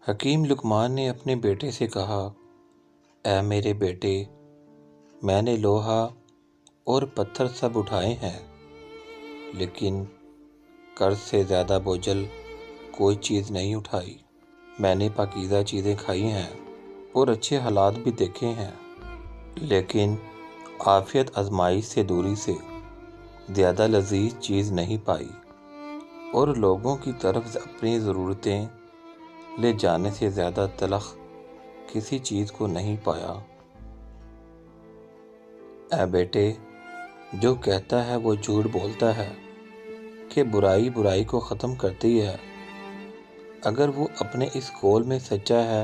حکیم لقمان نے اپنے بیٹے سے کہا، اے میرے بیٹے، میں نے لوہا اور پتھر سب اٹھائے ہیں، لیکن قرض سے زیادہ بوجھل کوئی چیز نہیں اٹھائی۔ میں نے پاکیزہ چیزیں کھائی ہیں اور اچھے حالات بھی دیکھے ہیں، لیکن عافیت آزمائش سے دوری سے زیادہ لذیذ چیز نہیں پائی، اور لوگوں کی طرف اپنی ضرورتیں لے جانے سے زیادہ تلخ کسی چیز کو نہیں پایا۔ اے بیٹے، جو کہتا ہے وہ جھوٹ بولتا ہے کہ برائی برائی کو ختم کرتی ہے۔ اگر وہ اپنے اس قول میں سچا ہے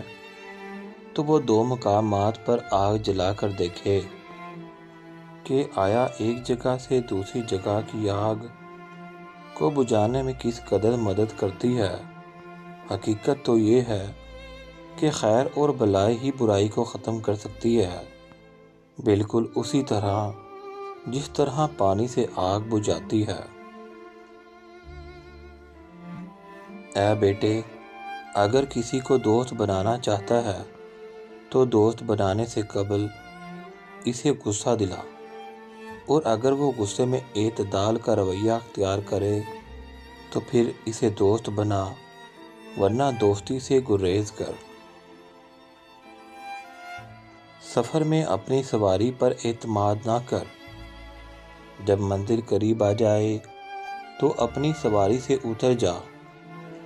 تو وہ 2 مقامات پر آگ جلا کر دیکھے کہ آیا ایک جگہ سے دوسری جگہ کی آگ کو بجھانے میں کس قدر مدد کرتی ہے۔ حقیقت تو یہ ہے کہ خیر اور بلائی ہی برائی کو ختم کر سکتی ہے، بالکل اسی طرح جس طرح پانی سے آگ بجھاتی ہے۔ اے بیٹے، اگر کسی کو دوست بنانا چاہتا ہے تو دوست بنانے سے قبل اسے غصہ دلا، اور اگر وہ غصے میں اعتدال کا رویہ اختیار کرے تو پھر اسے دوست بنا، ورنہ دوستی سے گریز کر۔ سفر میں اپنی سواری پر اعتماد نہ کر۔ جب منزل قریب آ جائے تو اپنی سواری سے اتر جا۔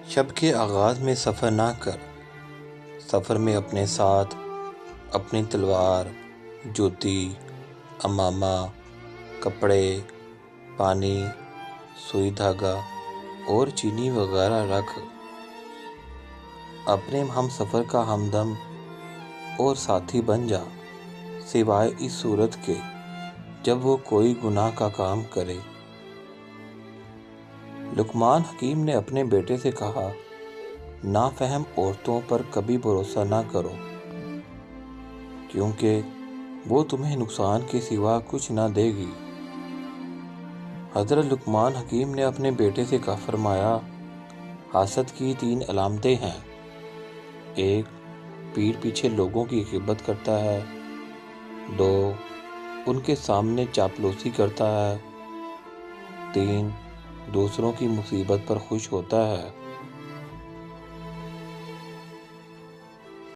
شب کے آغاز میں سفر نہ کر۔ سفر میں اپنے ساتھ اپنی تلوار، جوتی، عمامہ، کپڑے، پانی، سوئی دھاگا اور چینی وغیرہ رکھ۔ اپنے ہم سفر کا ہمدم اور ساتھی بن جا، سوائے اس صورت کے جب وہ کوئی گناہ کا کام کرے۔ لقمان حکیم نے اپنے بیٹے سے کہا، نافہم عورتوں پر کبھی بھروسہ نہ کرو، کیونکہ وہ تمہیں نقصان کے سوا کچھ نہ دے گی۔ حضرت لقمان حکیم نے اپنے بیٹے سے فرمایا، حسد کی 3 علامتیں ہیں۔ 1، پیٹھ پیچھے لوگوں کی غیبت کرتا ہے۔ 2، ان کے سامنے چاپلوسی کرتا ہے۔ 3، دوسروں کی مصیبت پر خوش ہوتا ہے۔